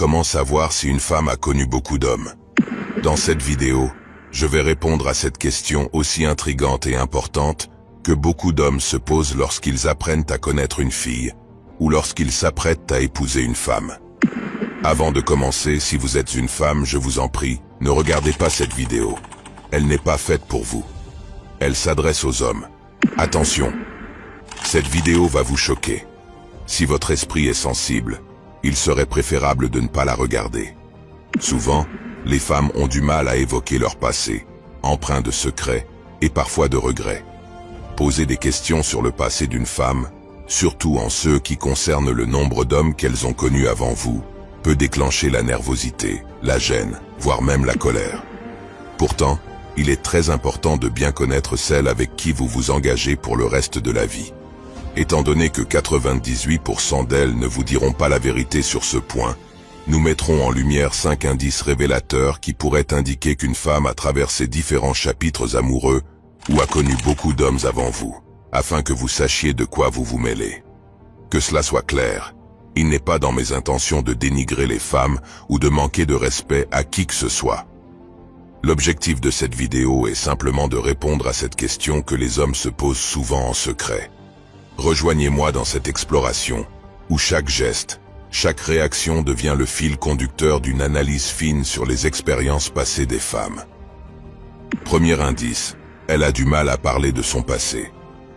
Comment savoir si une femme a connu beaucoup d'hommes? Dans cette vidéo, je vais répondre à cette question aussi intrigante et importante que beaucoup d'hommes se posent lorsqu'ils apprennent à connaître une fille ou lorsqu'ils s'apprêtent à épouser une femme. Avant de commencer, si vous êtes une femme, je vous en prie, ne regardez pas cette vidéo. Elle n'est pas faite pour vous. Elle s'adresse aux hommes. Attention, cette vidéo va vous choquer. Si votre esprit est sensible, il serait préférable de ne pas la regarder. Souvent, les femmes ont du mal à évoquer leur passé, empreint de secrets et parfois de regrets. Poser des questions sur le passé d'une femme, surtout en ceux qui concernent le nombre d'hommes qu'elles ont connus avant vous, peut déclencher la nervosité, la gêne, voire même la colère. Pourtant, il est très important de bien connaître celle avec qui vous vous engagez pour le reste de la vie. Étant donné que 98% d'elles ne vous diront pas la vérité sur ce point, nous mettrons en lumière 5 indices révélateurs qui pourraient indiquer qu'une femme a traversé différents chapitres amoureux ou a connu beaucoup d'hommes avant vous, afin que vous sachiez de quoi vous vous mêlez. Que cela soit clair, il n'est pas dans mes intentions de dénigrer les femmes ou de manquer de respect à qui que ce soit. L'objectif de cette vidéo est simplement de répondre à cette question que les hommes se posent souvent en secret. Rejoignez-moi dans cette exploration, où chaque geste, chaque réaction devient le fil conducteur d'une analyse fine sur les expériences passées des femmes. Premier indice, elle a du mal à parler de son passé.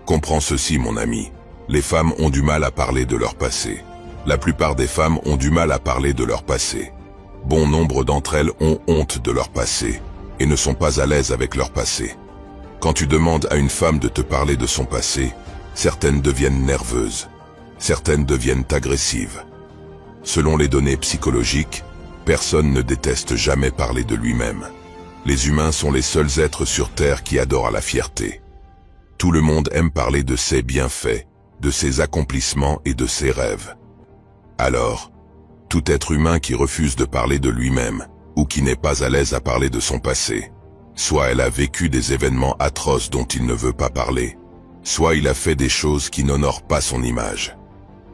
Comprends ceci, mon ami, les femmes ont du mal à parler de leur passé. La plupart des femmes ont du mal à parler de leur passé. Bon nombre d'entre elles ont honte de leur passé et ne sont pas à l'aise avec leur passé. Quand tu demandes à une femme de te parler de son passé, certaines deviennent nerveuses, certaines deviennent agressives. Selon les données psychologiques, personne ne déteste jamais parler de lui-même. Les humains sont les seuls êtres sur Terre qui adorent la fierté. Tout le monde aime parler de ses bienfaits, de ses accomplissements et de ses rêves. Alors, tout être humain qui refuse de parler de lui-même, ou qui n'est pas à l'aise à parler de son passé, soit elle a vécu des événements atroces dont il ne veut pas parler, soit il a fait des choses qui n'honorent pas son image.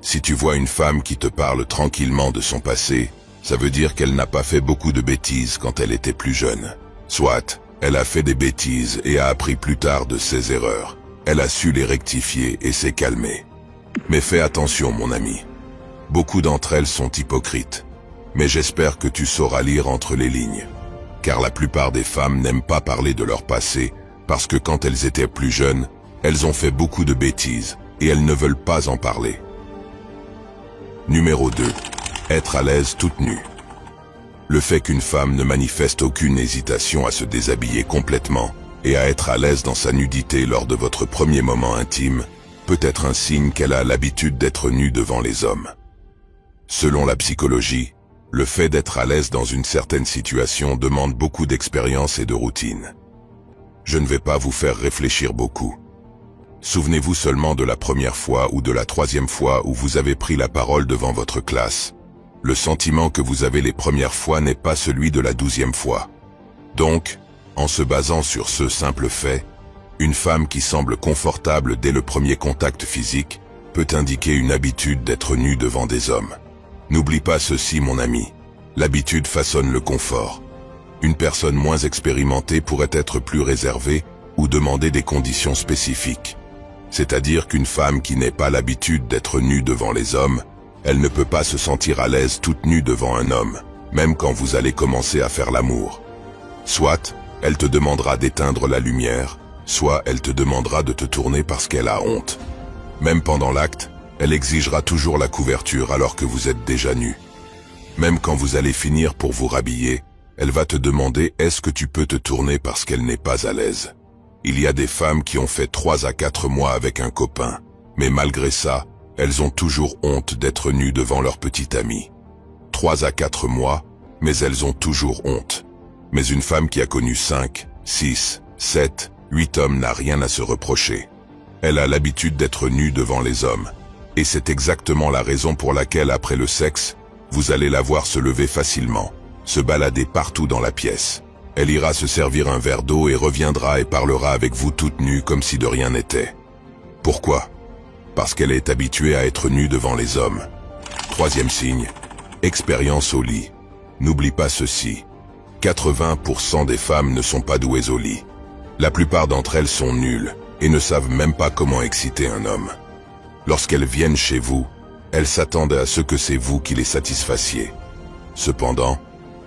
Si tu vois une femme qui te parle tranquillement de son passé, ça veut dire qu'elle n'a pas fait beaucoup de bêtises quand elle était plus jeune. Soit, elle a fait des bêtises et a appris plus tard de ses erreurs. Elle a su les rectifier et s'est calmée. Mais fais attention, mon ami. Beaucoup d'entre elles sont hypocrites. Mais j'espère que tu sauras lire entre les lignes. Car la plupart des femmes n'aiment pas parler de leur passé parce que quand elles étaient plus jeunes, elles ont fait beaucoup de bêtises et elles ne veulent pas en parler. Numéro 2. Être à l'aise toute nue. Le fait qu'une femme ne manifeste aucune hésitation à se déshabiller complètement et à être à l'aise dans sa nudité lors de votre premier moment intime peut être un signe qu'elle a l'habitude d'être nue devant les hommes. Selon la psychologie, le fait d'être à l'aise dans une certaine situation demande beaucoup d'expérience et de routine. Je ne vais pas vous faire réfléchir beaucoup. Souvenez-vous seulement de la première fois ou de la troisième fois où vous avez pris la parole devant votre classe. Le sentiment que vous avez les premières fois n'est pas celui de la 12e fois. Donc, en se basant sur ce simple fait, une femme qui semble confortable dès le premier contact physique peut indiquer une habitude d'être nue devant des hommes. N'oublie pas ceci, mon ami, l'habitude façonne le confort. Une personne moins expérimentée pourrait être plus réservée ou demander des conditions spécifiques. C'est-à-dire qu'une femme qui n'a pas l'habitude d'être nue devant les hommes, elle ne peut pas se sentir à l'aise toute nue devant un homme, même quand vous allez commencer à faire l'amour. Soit, elle te demandera d'éteindre la lumière, soit elle te demandera de te tourner parce qu'elle a honte. Même pendant l'acte, elle exigera toujours la couverture alors que vous êtes déjà nu. Même quand vous allez finir pour vous rhabiller, elle va te demander est-ce que tu peux te tourner parce qu'elle n'est pas à l'aise. Il y a des femmes qui ont fait 3 à 4 mois avec un copain, mais malgré ça, elles ont toujours honte d'être nues devant leur petit ami. 3 à 4 mois, mais elles ont toujours honte. Mais une femme qui a connu 5, 6, 7, 8 hommes n'a rien à se reprocher. Elle a l'habitude d'être nue devant les hommes. Et c'est exactement la raison pour laquelle après le sexe, vous allez la voir se lever facilement, se balader partout dans la pièce. Elle ira se servir un verre d'eau et reviendra et parlera avec vous toute nue comme si de rien n'était. Pourquoi? Parce qu'elle est habituée à être nue devant les hommes. Troisième signe, Expérience au lit. N'oublie pas ceci. 80% des femmes ne sont pas douées au lit. La plupart d'entre elles sont nulles et ne savent même pas comment exciter un homme. Lorsqu'elles viennent chez vous, elles s'attendent à ce que c'est vous qui les satisfassiez. Cependant,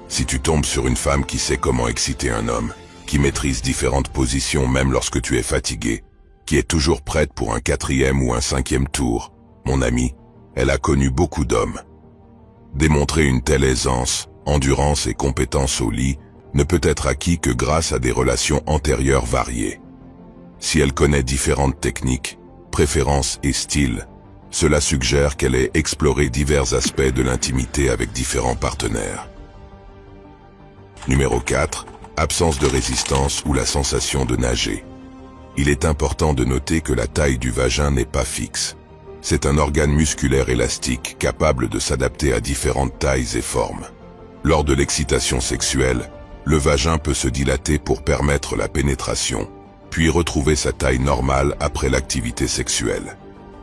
si tu tombes sur une femme qui sait comment exciter un homme, qui maîtrise différentes positions même lorsque tu es fatigué, qui est toujours prête pour un 4e ou un 5e tour, mon ami, elle a connu beaucoup d'hommes. Démontrer une telle aisance, endurance et compétence au lit ne peut être acquis que grâce à des relations antérieures variées. Si elle connaît différentes techniques, préférences et styles, cela suggère qu'elle ait exploré divers aspects de l'intimité avec différents partenaires. Numéro 4. Absence de résistance ou la sensation de nager. Il est important de noter que la taille du vagin n'est pas fixe. C'est un organe musculaire élastique capable de s'adapter à différentes tailles et formes. Lors de l'excitation sexuelle, le vagin peut se dilater pour permettre la pénétration, puis retrouver sa taille normale après l'activité sexuelle.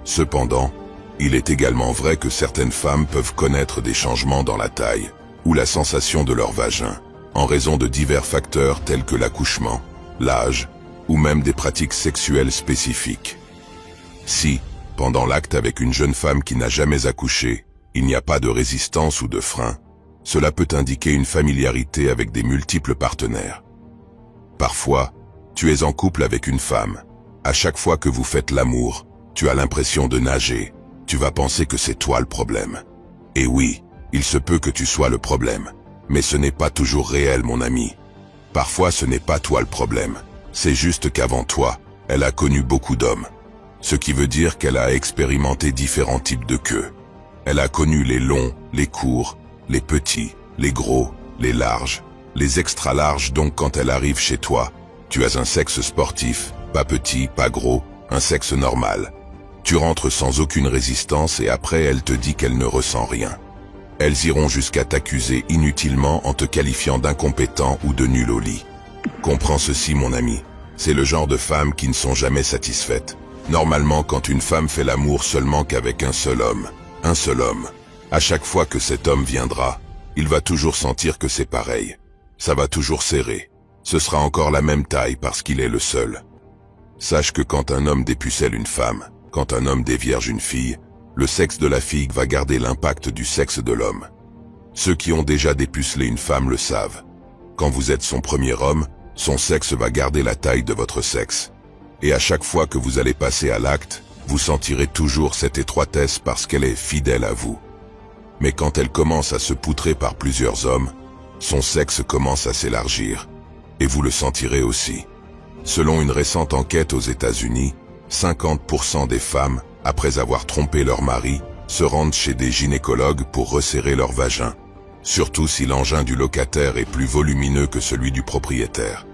Cependant, il est également vrai que certaines femmes peuvent connaître des changements dans la taille ou la sensation de leur vagin, en raison de divers facteurs tels que l'accouchement, l'âge ou même des pratiques sexuelles spécifiques. Si, pendant l'acte avec une jeune femme qui n'a jamais accouché, il n'y a pas de résistance ou de frein, cela peut indiquer une familiarité avec des multiples partenaires. Parfois, tu es en couple avec une femme. À chaque fois que vous faites l'amour, tu as l'impression de nager. Tu vas penser que c'est toi le problème. Et oui, il se peut que tu sois le problème. Mais ce n'est pas toujours réel, mon ami. Parfois, ce n'est pas toi le problème. C'est juste qu'avant toi, elle a connu beaucoup d'hommes. Ce qui veut dire qu'elle a expérimenté différents types de queues. Elle a connu les longs, les courts, les petits, les gros, les larges, les extra larges. Donc quand elle arrive chez toi, tu as un sexe sportif, pas petit, pas gros, un sexe normal. Tu rentres sans aucune résistance et après elle te dit qu'elle ne ressent rien. Elles iront jusqu'à t'accuser inutilement en te qualifiant d'incompétent ou de nul au lit. Comprends ceci, mon ami, c'est le genre de femmes qui ne sont jamais satisfaites. Normalement, quand une femme fait l'amour seulement qu'avec un seul homme, à chaque fois que cet homme viendra, il va toujours sentir que c'est pareil. Ça va toujours serrer. Ce sera encore la même taille parce qu'il est le seul. Sache que quand un homme dépucelle une femme, quand un homme dévierge une fille, le sexe de la fille va garder l'impact du sexe de l'homme. Ceux qui ont déjà dépucelé une femme le savent. Quand vous êtes son premier homme, son sexe va garder la taille de votre sexe. Et à chaque fois que vous allez passer à l'acte, vous sentirez toujours cette étroitesse parce qu'elle est fidèle à vous. Mais quand elle commence à se poutrer par plusieurs hommes, son sexe commence à s'élargir. Et vous le sentirez aussi. Selon une récente enquête aux États-Unis, 50% des femmes, après avoir trompé leur mari, se rendent chez des gynécologues pour resserrer leur vagin. Surtout si l'engin du locataire est plus volumineux que celui du propriétaire.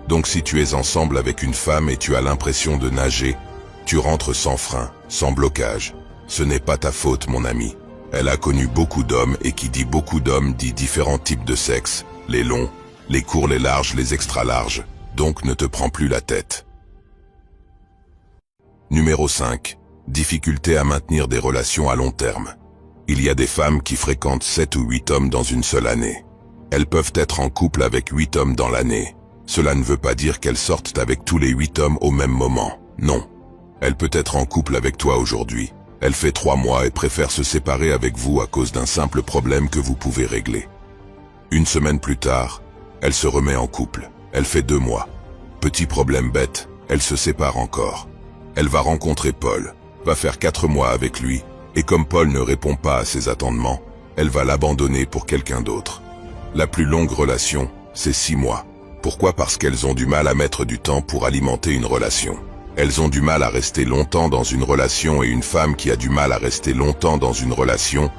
Donc si tu es ensemble avec une femme et tu as l'impression de nager, tu rentres sans frein, sans blocage. Ce n'est pas ta faute, mon ami. Elle a connu beaucoup d'hommes et qui dit beaucoup d'hommes dit différents types de sexe, les longs, les courts, les larges, les extra larges. Donc ne te prends plus la tête. Numéro 5. Difficulté à maintenir des relations à long terme. Il y a des femmes qui fréquentent 7 ou 8 hommes dans une seule année. Elles peuvent être en couple avec 8 hommes dans l'année. Cela ne veut pas dire qu'elles sortent avec tous les 8 hommes au même moment. Non. Elle peut être en couple avec toi aujourd'hui. Elle fait 3 mois et préfère se séparer avec vous à cause d'un simple problème que vous pouvez régler. Une semaine plus tard, elle se remet en couple. Elle fait 2 mois. Petit problème bête, elle se sépare encore. Elle va rencontrer Paul, va faire 4 mois avec lui, et comme Paul ne répond pas à ses attendements, elle va l'abandonner pour quelqu'un d'autre. La plus longue relation, c'est 6 mois. Pourquoi? Parce qu'elles ont du mal à mettre du temps pour alimenter une relation. Elles ont du mal à rester longtemps dans une relation et une femme qui a du mal à rester longtemps dans une relation,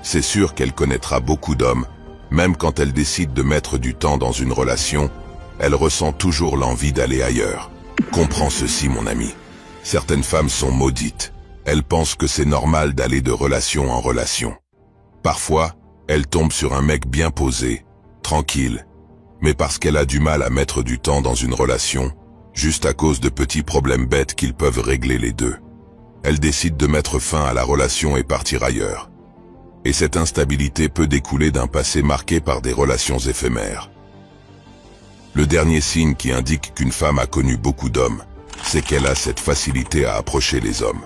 c'est sûr qu'elle connaîtra beaucoup d'hommes, même quand elle décide de mettre du temps dans une relation, elle ressent toujours l'envie d'aller ailleurs. Comprends ceci, mon ami. Certaines femmes sont maudites. Elles pensent que c'est normal d'aller de relation en relation. Parfois, elles tombent sur un mec bien posé, tranquille, mais parce qu'elle a du mal à mettre du temps dans une relation, juste à cause de petits problèmes bêtes qu'ils peuvent régler les deux. Elle décide de mettre fin à la relation et partir ailleurs. Et cette instabilité peut découler d'un passé marqué par des relations éphémères. Le dernier signe qui indique qu'une femme a connu beaucoup d'hommes, c'est qu'elle a cette facilité à approcher les hommes.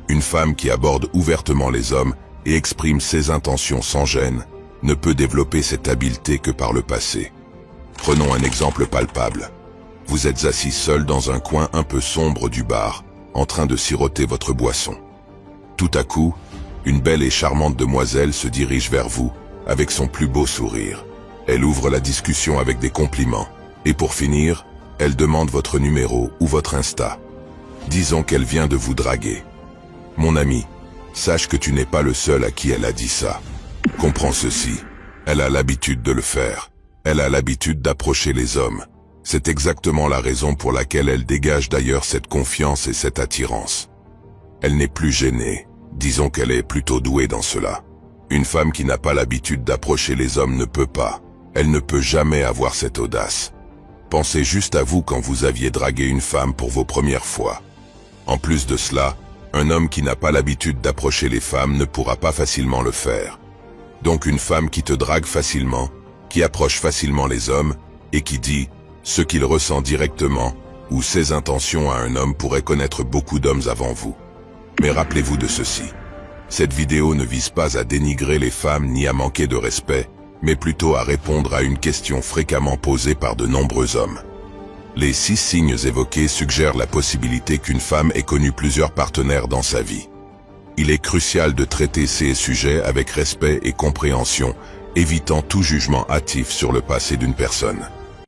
Une femme qui aborde ouvertement les hommes et exprime ses intentions sans gêne ne peut développer cette habileté que par le passé. Prenons un exemple palpable. Vous êtes assis seul dans un coin un peu sombre du bar, en train de siroter votre boisson. Tout à coup, une belle et charmante demoiselle se dirige vers vous, avec son plus beau sourire. Elle ouvre la discussion avec des compliments, et pour finir, elle demande votre numéro ou votre Insta. Disons qu'elle vient de vous draguer. Mon ami, sache que tu n'es pas le seul à qui elle a dit ça. Comprends ceci, elle a l'habitude de le faire. Elle a l'habitude d'approcher les hommes. C'est exactement la raison pour laquelle elle dégage d'ailleurs cette confiance et cette attirance. Elle n'est plus gênée, disons qu'elle est plutôt douée dans cela. Une femme qui n'a pas l'habitude d'approcher les hommes ne peut pas, elle ne peut jamais avoir cette audace. Pensez juste à vous quand vous aviez dragué une femme pour vos premières fois. En plus de cela, un homme qui n'a pas l'habitude d'approcher les femmes ne pourra pas facilement le faire. Donc une femme qui te drague facilement, qui approche facilement les hommes, et qui dit ce qu'il ressent directement, ou ses intentions à un homme pourrait connaître beaucoup d'hommes avant vous. Mais rappelez-vous de ceci. Cette vidéo ne vise pas à dénigrer les femmes ni à manquer de respect, mais plutôt à répondre à une question fréquemment posée par de nombreux hommes. Les 6 signes évoqués suggèrent la possibilité qu'une femme ait connu plusieurs partenaires dans sa vie. Il est crucial de traiter ces sujets avec respect et compréhension, évitant tout jugement hâtif sur le passé d'une personne.